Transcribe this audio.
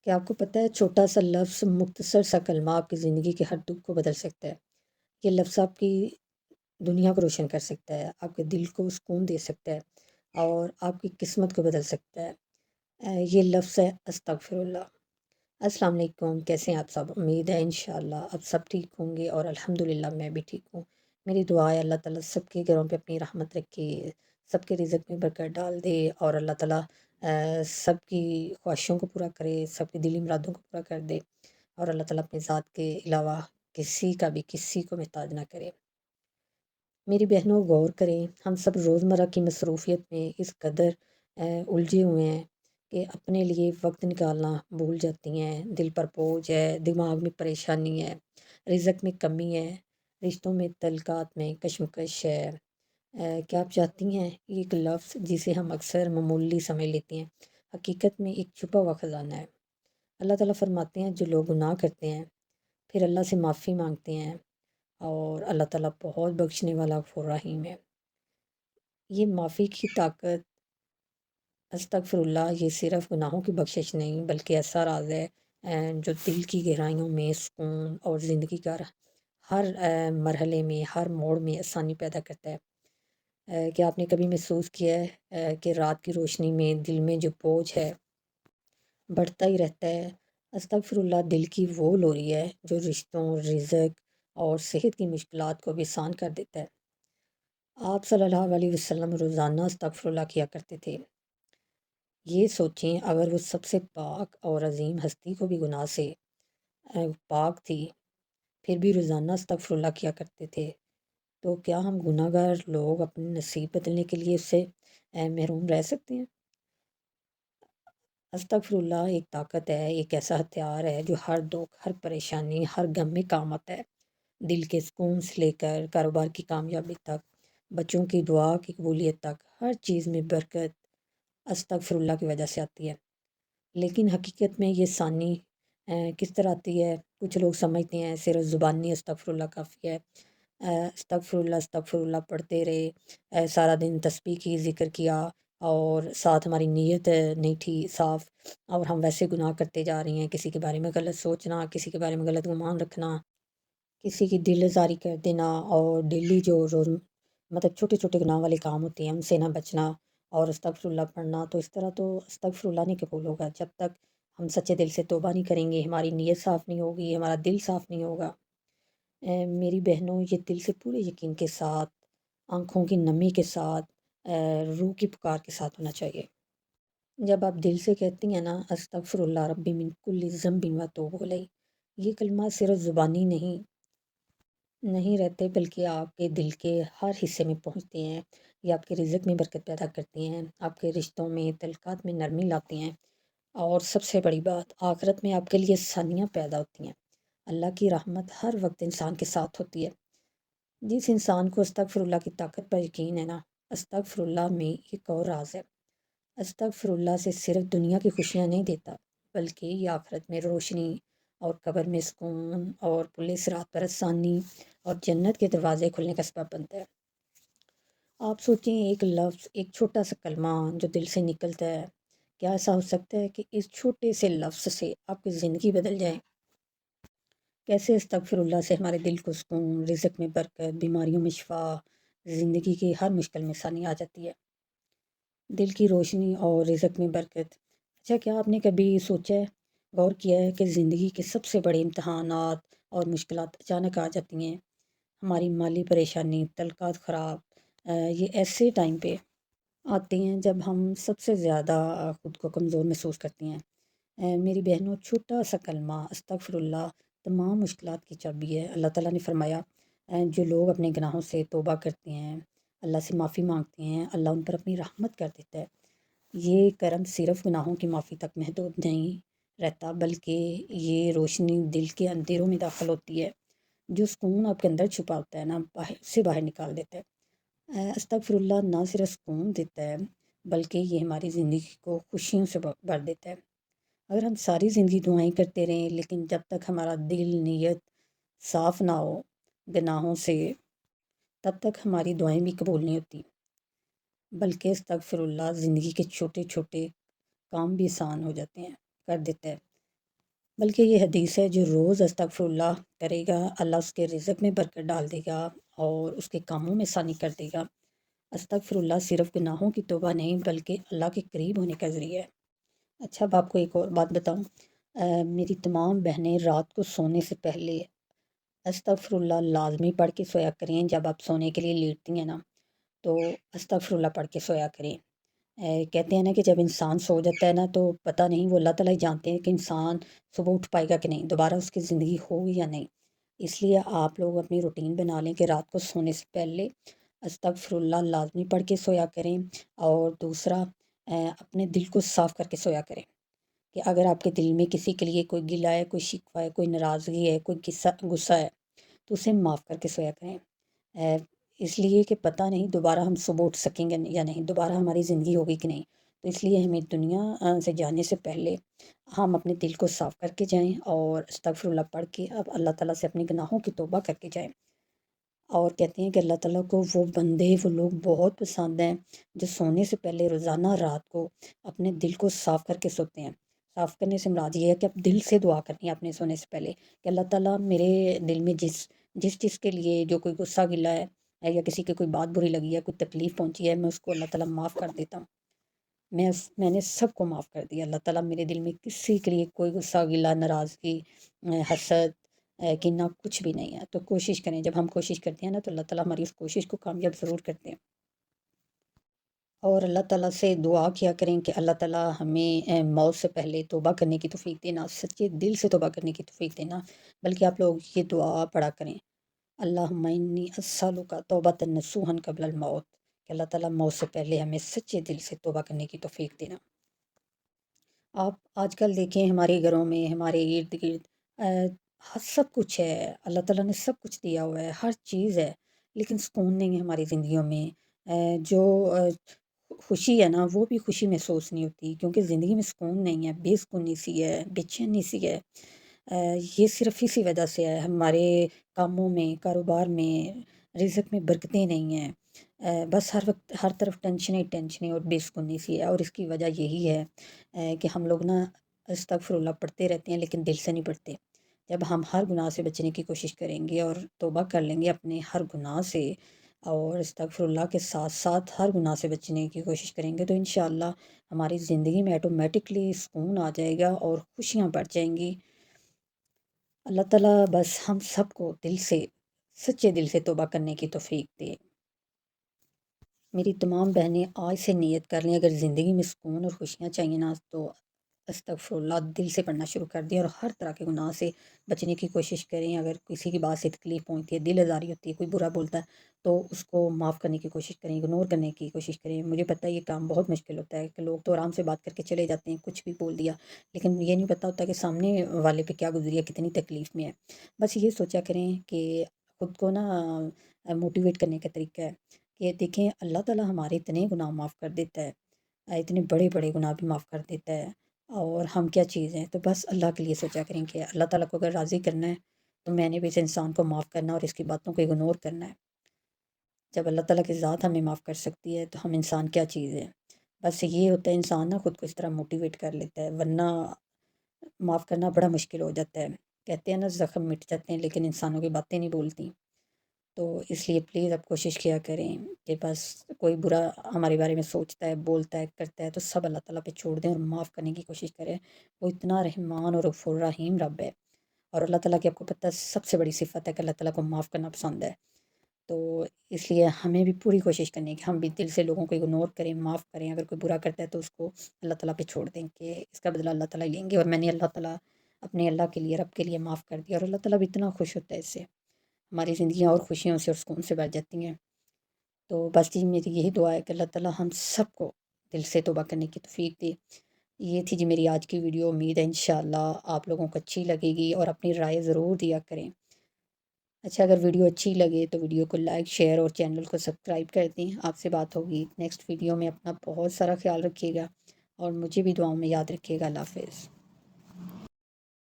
کہ آپ کو پتہ ہے چھوٹا سا لفظ مختصر سا کلمہ آپ کی زندگی کے ہر دکھ کو بدل سکتا ہے۔ یہ لفظ آپ کی دنیا کو روشن کر سکتا ہے، آپ کے دل کو سکون دے سکتا ہے اور آپ کی قسمت کو بدل سکتا ہے۔ یہ لفظ ہے استغفر اللہ۔ السلام علیکم، کیسے ہیں آپ سب؟ امید ہے انشاءاللہ آپ سب ٹھیک ہوں گے اور الحمدللہ میں بھی ٹھیک ہوں۔ میری دعا ہے اللہ تعالیٰ سب کے گھروں پہ اپنی رحمت رکھے، سب کے رزق میں برکت ڈال دے اور اللہ تعالیٰ سب کی خواہشوں کو پورا کرے، سب کی دلی مرادوں کو پورا کر دے اور اللہ تعالیٰ اپنی ذات کے علاوہ کسی کو محتاج نہ کرے۔ میری بہنوں غور کریں، ہم سب روزمرہ کی مصروفیت میں اس قدر الجھے ہوئے ہیں کہ اپنے لیے وقت نکالنا بھول جاتی ہیں۔ دل پر بوجھ ہے، دماغ میں پریشانی ہے، رزق میں کمی ہے، رشتوں میں تعلقات میں کشمکش ہے۔ کیا آپ چاہتی ہیں ایک لفظ جسے ہم اکثر معمولی سمجھ لیتے ہیں حقیقت میں ایک چھپا ہوا خزانہ ہے۔ اللہ تعالیٰ فرماتے ہیں جو لوگ گناہ کرتے ہیں پھر اللہ سے معافی مانگتے ہیں اور اللہ تعالیٰ بہت بخشنے والا غفور رحیم ہے۔ یہ معافی کی طاقت، استغفر اللہ، یہ صرف گناہوں کی بخشش نہیں بلکہ ایسا راز ہے جو دل کی گہرائیوں میں سکون اور زندگی کا ہر مرحلے میں، ہر موڑ میں آسانی پیدا کرتا ہے۔ کہ آپ نے کبھی محسوس کیا ہے کہ رات کی روشنی میں دل میں جو بوجھ ہے بڑھتا ہی رہتا ہے؟ استغفر اللہ دل کی وہ لوری ہے جو رشتوں، رزق اور صحت کی مشکلات کو بھی آسان کر دیتا ہے۔ آپ صلی اللہ علیہ وسلم روزانہ استغفر اللہ کیا کرتے تھے۔ یہ سوچیں اگر وہ سب سے پاک اور عظیم ہستی کو بھی گناہ سے پاک تھی پھر بھی روزانہ استغفر اللہ کیا کرتے تھے، تو کیا ہم گناہ گار لوگ اپنے نصیب بدلنے کے لیے اس سے محروم رہ سکتے ہیں؟ استغفر اللہ ایک طاقت ہے، ایک ایسا ہتھیار ہے جو ہر دکھ، ہر پریشانی، ہر غم میں کام آتا ہے۔ دل کے سکون سے لے کر کاروبار کی کامیابی تک، بچوں کی دعا کی قبولیت تک، ہر چیز میں برکت استغفر اللہ کی وجہ سے آتی ہے۔ لیکن حقیقت میں یہ ثانی کس طرح آتی ہے؟ کچھ لوگ سمجھتے ہیں صرف زبانی استغفر اللہ کافی ہے، استغفر اللہ پڑھتے رہے، سارا دن تسبیح کی، ذکر کیا اور ساتھ ہماری نیت نہیں تھی صاف اور ہم ویسے گناہ کرتے جا رہے ہیں۔ کسی کے بارے میں غلط سوچنا، کسی کے بارے میں غلط گمان رکھنا، کسی کی دل آزاری کر دینا اور ڈیلی جو روز مطلب چھوٹے چھوٹے گناہ والے کام ہوتے ہیں ان سے نہ بچنا اور استغفر اللہ پڑھنا، تو اس طرح تو استغفر اللہ نہیں قبول ہوگا جب تک ہم سچے دل سے توبہ نہیں کریں گے، ہماری نیت صاف نہیں ہوگی، ہمارا دل صاف نہیں ہوگا۔ میری بہنوں، یہ دل سے پورے یقین کے ساتھ، آنکھوں کی نمی کے ساتھ، روح کی پکار کے ساتھ ہونا چاہیے۔ جب آپ دل سے کہتی ہیں نا استغفر اللہ ربی من کل ذنب و اتوب الیہ، یہ کلمات صرف زبانی نہیں رہتے بلکہ آپ کے دل کے ہر حصے میں پہنچتے ہیں۔ یہ آپ کے رزق میں برکت پیدا کرتے ہیں، آپ کے رشتوں میں، تعلقات میں نرمی لاتے ہیں اور سب سے بڑی بات آخرت میں آپ کے لیے آسانیاں پیدا ہوتی ہیں۔ اللہ کی رحمت ہر وقت انسان کے ساتھ ہوتی ہے۔ جس انسان کو استغفر اللہ کی طاقت پر یقین ہے نا، استغفر اللہ میں ایک اور راز ہے۔ استغفر اللہ سے صرف دنیا کی خوشیاں نہیں دیتا بلکہ یہ آخرت میں روشنی اور قبر میں سکون اور پل صراط پر آسانی اور جنت کے دروازے کھلنے کا سبب بنتا ہے۔ آپ سوچیں ایک لفظ، ایک چھوٹا سا کلمہ جو دل سے نکلتا ہے، کیا ایسا ہو سکتا ہے کہ اس چھوٹے سے لفظ سے آپ کی زندگی بدل جائے؟ کیسے استغفر اللہ سے ہمارے دل کو سکون، رزق میں برکت، بیماریوں میں شفا، زندگی کی ہر مشکل میں آسانی آ جاتی ہے۔ دل کی روشنی اور رزق میں برکت۔ اچھا، کیا آپ نے کبھی سوچا ہے، غور کیا ہے کہ زندگی کے سب سے بڑے امتحانات اور مشکلات اچانک آ جاتی ہیں؟ ہماری مالی پریشانی، تعلقات خراب، یہ ایسے ٹائم پہ آتے ہیں جب ہم سب سے زیادہ خود کو کمزور محسوس کرتے ہیں۔ میری بہنوں، چھوٹا سا کلمہ استغفر اللہ تمام مشکلات کی چابی ہے۔ اللہ تعالیٰ نے فرمایا جو لوگ اپنے گناہوں سے توبہ کرتے ہیں، اللہ سے معافی مانگتے ہیں، اللہ ان پر اپنی رحمت کر دیتا ہے۔ یہ کرم صرف گناہوں کی معافی تک محدود نہیں رہتا بلکہ یہ روشنی دل کے اندھیروں میں داخل ہوتی ہے، جو سکون آپ کے اندر چھپا ہوتا ہے نا، باہر نکال دیتا ہے۔ استغفر اللہ نہ صرف سکون دیتا ہے بلکہ یہ ہماری زندگی کو خوشیوں سے بھر دیتا ہے۔ اگر ہم ساری زندگی دعائیں کرتے رہیں لیکن جب تک ہمارا دل، نیت صاف نہ ہو گناہوں سے، تب تک ہماری دعائیں بھی قبول نہیں ہوتی۔ بلکہ استغفر اللہ زندگی کے چھوٹے چھوٹے کام بھی آسان ہو جاتے ہیں، کر دیتا ہے۔ بلکہ یہ حدیث ہے جو روز استغفر اللہ کرے گا اللہ اس کے رزق میں برکت ڈال دے گا اور اس کے کاموں میں آسانی کر دے گا۔ استغفر اللہ صرف گناہوں کی توبہ نہیں بلکہ اللہ کے قریب ہونے کا ذریعہ ہے۔ اچھا اب آپ کو ایک اور بات بتاؤں، میری تمام بہنیں رات کو سونے سے پہلے استغفر اللہ لازمی پڑھ کے سویا کریں۔ جب آپ سونے کے لیے لیٹتی ہیں نا تو استغفر اللہ پڑھ کے سویا کریں۔ کہتے ہیں نا کہ جب انسان سو جاتا ہے نا تو پتہ نہیں، وہ اللہ تعالیٰ ہی جانتے ہیں کہ انسان صبح اٹھ پائے گا کہ نہیں، دوبارہ اس کی زندگی ہوگی یا نہیں۔ اس لیے آپ لوگ اپنی روٹین بنا لیں کہ رات کو سونے سے پہلے استغفر اللہ لازمی پڑھ کے سویا کریں۔ اور دوسرا، اپنے دل کو صاف کر کے سویا کریں کہ اگر آپ کے دل میں کسی کے لیے کوئی گلہ ہے، کوئی شکوہ ہے، کوئی ناراضگی ہے، کوئی غصہ ہے تو اسے معاف کر کے سویا کریں۔ اس لیے کہ پتہ نہیں دوبارہ ہم صبح اٹھ سکیں گے یا نہیں، دوبارہ ہماری زندگی ہوگی کہ نہیں۔ تو اس لیے ہمیں دنیا سے جانے سے پہلے ہم اپنے دل کو صاف کر کے جائیں اور استغفر اللہ پڑھ کے اب اللہ تعالیٰ سے اپنے گناہوں کی توبہ کر کے جائیں۔ اور کہتے ہیں کہ اللہ تعالیٰ کو وہ بندے، وہ لوگ بہت پسند ہیں جو سونے سے پہلے روزانہ رات کو اپنے دل کو صاف کر کے سوتے ہیں۔ صاف کرنے سے مراد یہ ہے کہ اب دل سے دعا کرنی ہے اپنے سونے سے پہلے کہ اللہ تعالیٰ میرے دل میں جس چیز کے لیے جو کوئی غصہ گلا ہے یا کسی کی کوئی بات بری لگی ہے، کوئی تکلیف پہنچی ہے، میں اس کو اللہ تعالیٰ معاف کر دیتا ہوں۔ میں نے سب کو معاف کر دیا۔ اللہ تعالیٰ میرے دل میں کسی کے لیے کوئی غصہ گلا، ناراضگی، حسد، کینہ کچھ بھی نہیں ہے۔ تو کوشش کریں، جب ہم کوشش کرتے ہیں نا تو اللہ تعالیٰ ہماری اس کوشش کو کامیاب ضرور کرتے ہیں۔ اور اللہ تعالیٰ سے دعا کیا کریں کہ اللہ تعالیٰ ہمیں موت سے پہلے توبہ کرنے کی توفیق دینا، سچے دل سے توبہ کرنے کی توفیق دینا۔ بلکہ آپ لوگ یہ دعا پڑھا کریں، اللہم انی اسألک توبۃ نصوحا قبل الموت، کہ اللہ تعالیٰ موت سے پہلے ہمیں سچے دل سے توبہ کرنے کی توفیق دینا۔ آپ آج کل دیکھیں ہمارے گھروں میں، ہمارے ارد گرد سب کچھ ہے، اللہ تعالیٰ نے سب کچھ دیا ہوا ہے، ہر چیز ہے، لیکن سکون نہیں ہے ہماری زندگیوں میں۔ جو خوشی ہے نا وہ بھی خوشی محسوس نہیں ہوتی، کیونکہ زندگی میں سکون نہیں ہے، بے سکونی سی ہے، بے چینی سی ہے۔ یہ صرف اسی وجہ سے ہے، ہمارے کاموں میں، کاروبار میں، رزق میں برکتیں نہیں ہیں۔ بس ہر وقت ہر طرف ٹینشنیں ٹینشنیں اور بے سکونی سی ہے، اور اس کی وجہ یہی ہے کہ ہم لوگ نا استغفر اللہ پڑھتے رہتے ہیں لیکن دل سے نہیں پڑھتے۔ جب ہم ہر گناہ سے بچنے کی کوشش کریں گے اور توبہ کر لیں گے اپنے ہر گناہ سے، اور استغفر اللہ کے ساتھ ساتھ ہر گناہ سے بچنے کی کوشش کریں گے، تو انشاءاللہ ہماری زندگی میں آٹومیٹکلی سکون آ جائے گا اور خوشیاں بڑھ جائیں گی۔ اللہ تعالیٰ بس ہم سب کو دل سے، سچے دل سے توبہ کرنے کی توفیق دے۔ میری تمام بہنیں آج سے نیت کر لیں، اگر زندگی میں سکون اور خوشیاں چاہیے نا تو استغفر اللہ دل سے پڑھنا شروع کر دیں اور ہر طرح کے گناہ سے بچنے کی کوشش کریں۔ اگر کسی کی بات سے تکلیف پہنچتی ہے، دل آزاری ہوتی ہے، کوئی برا بولتا ہے تو اس کو معاف کرنے کی کوشش کریں، اگنور کرنے کی کوشش کریں۔ مجھے پتہ ہے یہ کام بہت مشکل ہوتا ہے کہ لوگ تو آرام سے بات کر کے چلے جاتے ہیں، کچھ بھی بول دیا، لیکن یہ نہیں پتہ ہوتا کہ سامنے والے پہ کیا گزری ہے، کتنی تکلیف میں ہے۔ بس یہ سوچا کریں کہ خود کو نا موٹیویٹ کرنے کا طریقہ ہے کہ دیکھیں اللہ تعالیٰ ہمارے اتنے گناہ معاف کر دیتا ہے، اتنے بڑے بڑے گناہ بھی معاف کر دیتا ہے، اور ہم کیا چیز ہیں۔ تو بس اللہ کے لیے سوچا کریں کہ اللہ تعالیٰ کو اگر راضی کرنا ہے تو میں نے بھی اس انسان کو معاف کرنا اور اس کی باتوں کو اگنور کرنا ہے۔ جب اللہ تعالیٰ کی ذات ہمیں معاف کر سکتی ہے تو ہم انسان کیا چیز ہے۔ بس یہ ہوتا ہے، انسان نا خود کو اس طرح موٹیویٹ کر لیتا ہے، ورنہ معاف کرنا بڑا مشکل ہو جاتا ہے۔ کہتے ہیں نا زخم مٹ جاتے ہیں لیکن انسانوں کی باتیں نہیں بولتی۔ تو اس لیے پلیز اب کوشش کیا کریں کہ بس کوئی برا ہمارے بارے میں سوچتا ہے، بولتا ہے، کرتا ہے تو سب اللہ تعالیٰ پہ چھوڑ دیں اور معاف کرنے کی کوشش کریں۔ وہ اتنا رحمان اور غفور رحیم رب ہے، اور اللہ تعالیٰ کی آپ کو پتہ ہے سب سے بڑی صفت ہے کہ اللہ تعالیٰ کو معاف کرنا پسند ہے۔ تو اس لیے ہمیں بھی پوری کوشش کرنی ہے کہ ہم بھی دل سے لوگوں کو اگنور کریں، معاف کریں۔ اگر کوئی برا کرتا ہے تو اس کو اللہ تعالیٰ پہ چھوڑ دیں کہ اس کا بدلہ اللہ تعالیٰ لیں گے، اور میں نے اللہ تعالیٰ اپنے اللہ کے لیے، رب کے لیے معاف کر دیا، اور اللہ تعالیٰ بھی اتنا خوش ہوتا ہے اس سے، ہماری زندگیاں اور خوشیوں سے اور سکون سے بھر جاتی ہیں۔ تو بس جی میری یہی دعا ہے کہ اللہ تعالیٰ ہم سب کو دل سے توبہ کرنے کی توفیق دے۔ یہ تھی جی میری آج کی ویڈیو، امید ہے انشاءاللہ آپ لوگوں کو اچھی لگے گی اور اپنی رائے ضرور دیا کریں۔ اچھا اگر ویڈیو اچھی لگے تو ویڈیو کو لائک، شیئر اور چینل کو سبسکرائب کر دیں۔ آپ سے بات ہوگی نیکسٹ ویڈیو میں، اپنا بہت سارا خیال رکھیے گا اور مجھے بھی دعاؤں میں یاد رکھیے گا۔ اللہ حافظ۔